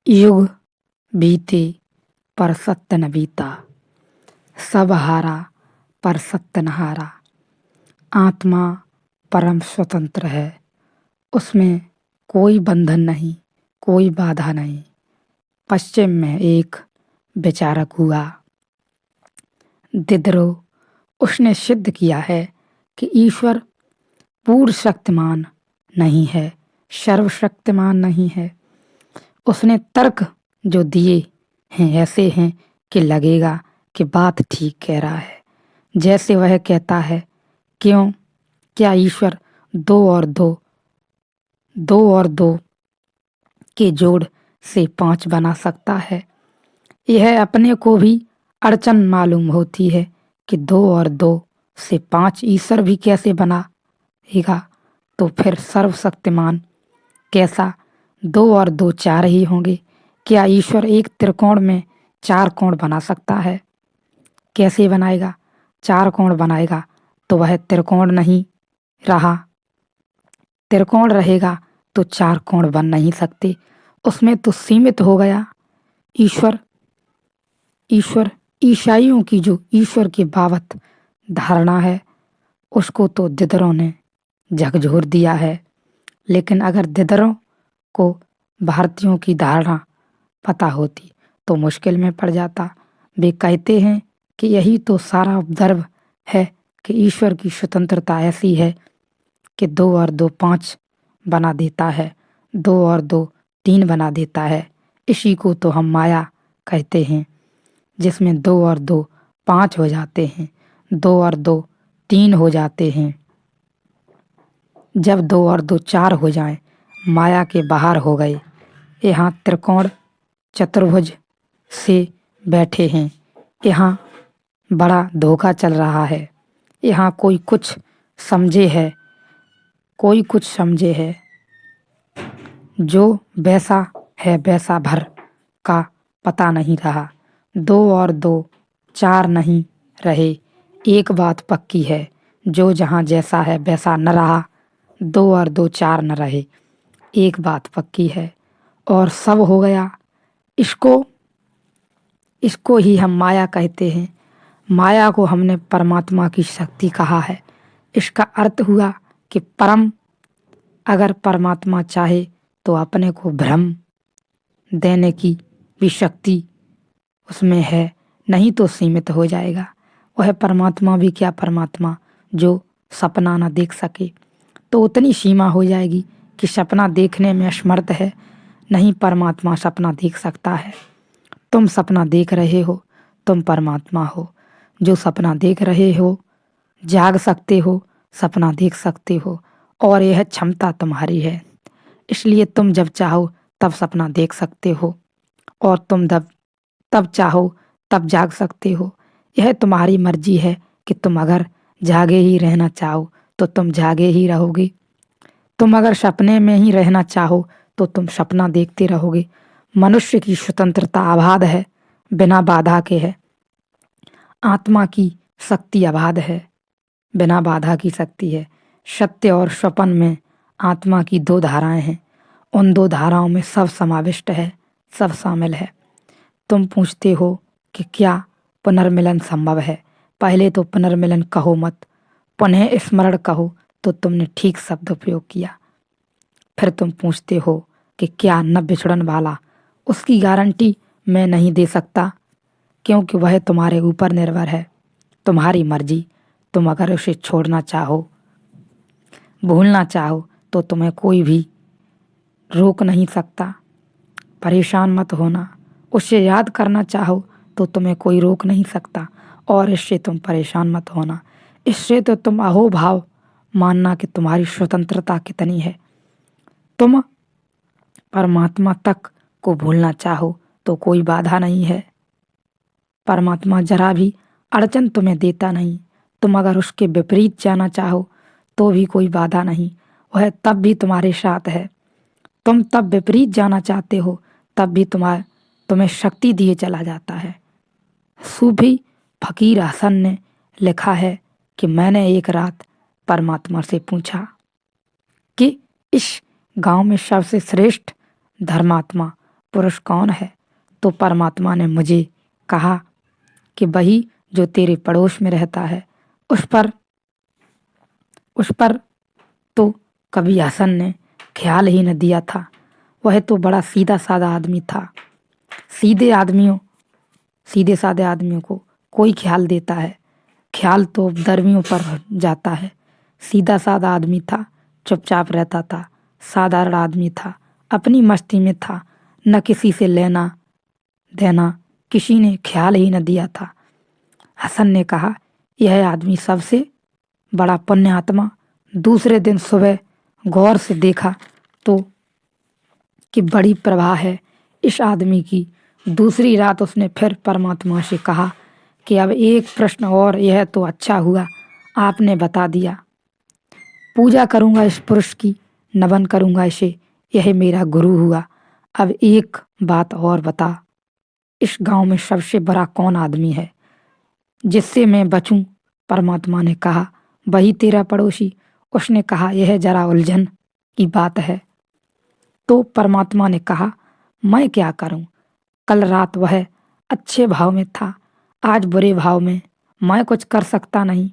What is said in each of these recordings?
युग बीते पर सत्य न बीता, सब हारा पर सत्य न हारा। आत्मा परम स्वतंत्र है, उसमें कोई बंधन नहीं, कोई बाधा नहीं। पश्चिम में एक विचारक हुआ दिदरो, उसने सिद्ध किया है कि ईश्वर पूर्ण शक्तिमान नहीं है, सर्वशक्तिमान नहीं है। उसने तर्क जो दिए हैं ऐसे हैं कि लगेगा कि बात ठीक कह रहा है। जैसे वह कहता है, क्यों, क्या ईश्वर दो और दो के जोड़ से 5 बना सकता है? यह अपने को भी अड़चन मालूम होती है कि 2 और 2 से 5 ईश्वर भी कैसे बनाएगा, तो फिर सर्वशक्तिमान कैसा 2 और 2 4 ही होंगे। क्या ईश्वर एक त्रिकोण में 4 कोण बना सकता है? कैसे बनाएगा? 4 कोण बनाएगा तो वह त्रिकोण नहीं रहा। त्रिकोण रहेगा तो 4 कोण बन नहीं सकते, उसमें तो सीमित हो गया। ईश्वर ईसाइयों की जो ईश्वर के बाबत धारणा है उसको तो दिदरों ने झकझोर दिया है। लेकिन अगर दिदरों को भारतीयों की धारणा पता होती तो मुश्किल में पड़ जाता। वे कहते हैं कि यही तो सारा उपद्रव है कि ईश्वर की स्वतंत्रता ऐसी है कि 2 और 2 5 बना देता है, 2 और 2 3 बना देता है। इसी को तो हम माया कहते हैं, जिसमें 2 और 2 5 हो जाते हैं, 2 और 2 3 हो जाते हैं। जब 2 और 2 4 हो जाएं, माया के बाहर हो गए। यहाँ त्रिकोण चतुर्भुज से बैठे हैं। यहाँ बड़ा धोखा चल रहा है। यहाँ कोई कुछ समझे है, कोई कुछ समझे है, जो वैसा है वैसा भर का पता नहीं रहा। 2 और 2 4 नहीं रहे। एक बात पक्की है, जो जहाँ जैसा है वैसा न रहा। 2 और 2 4 न रहे, एक बात पक्की है और सब हो गया। इसको ही हम माया कहते हैं। माया को हमने परमात्मा की शक्ति कहा है। इसका अर्थ हुआ कि अगर परमात्मा चाहे तो अपने को भ्रम देने की भी शक्ति उसमें है, नहीं तो सीमित हो जाएगा। वह परमात्मा भी क्या परमात्मा जो सपना न देख सके, तो उतनी सीमा हो जाएगी कि सपना देखने में असमर्थ है। नहीं, परमात्मा सपना देख सकता है। तुम सपना देख रहे हो, तुम परमात्मा हो। जो सपना देख रहे हो, जाग सकते हो, सपना देख सकते हो, और यह क्षमता तुम्हारी है। इसलिए तुम जब चाहो तब सपना देख सकते हो और तुम तब चाहो तब जाग सकते हो। यह तुम्हारी मर्जी है कि तुम अगर जागे ही रहना चाहो तो तुम जागे ही रहोगे। तुम अगर सपने में ही रहना चाहो तो तुम सपना देखते रहोगे। मनुष्य की स्वतंत्रता अबाध है, बिना बाधा के है। आत्मा की शक्ति अबाध है, बिना बाधा की शक्ति है। सत्य और स्वप्न में आत्मा की 2 धाराएं हैं। उन 2 धाराओं में सब समाविष्ट है, सब शामिल है। तुम पूछते हो कि क्या पुनर्मिलन संभव है? पहले तो पुनर्मिलन कहो मत, पुनः स्मरण कहो, तो तुमने ठीक शब्द उपयोग किया। फिर तुम पूछते हो कि क्या न बिछड़न वाला, उसकी गारंटी मैं नहीं दे सकता, क्योंकि वह तुम्हारे ऊपर निर्भर है, तुम्हारी मर्जी। तुम अगर उसे छोड़ना चाहो, भूलना चाहो, तो तुम्हें कोई भी रोक नहीं सकता। परेशान मत होना। उसे याद करना चाहो तो तुम्हें कोई रोक नहीं सकता, और इससे तुम परेशान मत होना। इससे तो तुम अहोभाव मानना कि तुम्हारी स्वतंत्रता कितनी है। तुम परमात्मा तक को भूलना चाहो तो कोई बाधा नहीं है। परमात्मा जरा भी अड़चन तुम्हें देता नहीं। तुम अगर उसके विपरीत जाना चाहो तो भी कोई बाधा नहीं, वह तब भी तुम्हारे साथ है। तुम तब विपरीत जाना चाहते हो तब भी तुम्हें शक्ति दिए चला जाता है। सूफी फकीर हसन ने लिखा है कि मैंने एक रात परमात्मा से पूछा कि इस गांव में सबसे श्रेष्ठ धर्मात्मा पुरुष कौन है? तो परमात्मा ने मुझे कहा कि वही जो तेरे पड़ोस में रहता है। उस पर तो कभी हसन ने ख्याल ही न दिया था। वह तो बड़ा सीधा साधा आदमी था। सीधे साधे आदमियों को कोई ख्याल देता है? ख्याल तो दरमियों पर जाता है। सीधा साधा आदमी था, चुपचाप रहता था, साधारण आदमी था, अपनी मस्ती में था, न किसी से लेना देना, किसी ने ख्याल ही न दिया था। हसन ने कहा, यह आदमी सबसे बड़ा पुण्यात्मा। दूसरे दिन सुबह गौर से देखा तो कि बड़ी प्रभा है इस आदमी की। दूसरी रात उसने फिर परमात्मा से कहा कि अब एक प्रश्न और, यह तो अच्छा हुआ आपने बता दिया। पूजा करूंगा इस पुरुष की, नमन करूंगा इसे, यह मेरा गुरु हुआ। अब एक बात और बता, इस गांव में सबसे बड़ा कौन आदमी है जिससे मैं बचूं? परमात्मा ने कहा, वही तेरा पड़ोसी। उसने कहा, यह जरा उलझन की बात है। तो परमात्मा ने कहा, मैं क्या करूं? कल रात वह अच्छे भाव में था, आज बुरे भाव में। मैं कुछ कर सकता नहीं।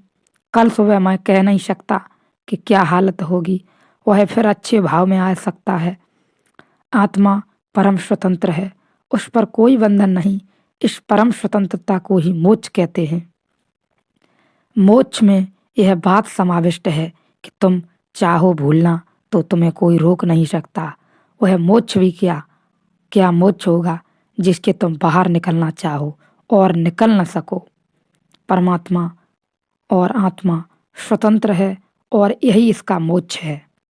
कल सुबह मैं कह नहीं सकता कि क्या हालत होगी। वह फिर अच्छे भाव में आ सकता है। आत्मा परम स्वतंत्र है, उस पर कोई बंधन नहीं। इस परम स्वतंत्रता को ही मोक्ष कहते हैं। मोक्ष में यह बात समाविष्ट है कि तुम चाहो भूलना तो तुम्हें कोई रोक नहीं सकता। वह मोक्ष भी क्या मोक्ष होगा जिसके तुम बाहर निकलना चाहो और निकल न सको। परमात्मा और आत्मा स्वतंत्र है और यही इसका मोक्ष है।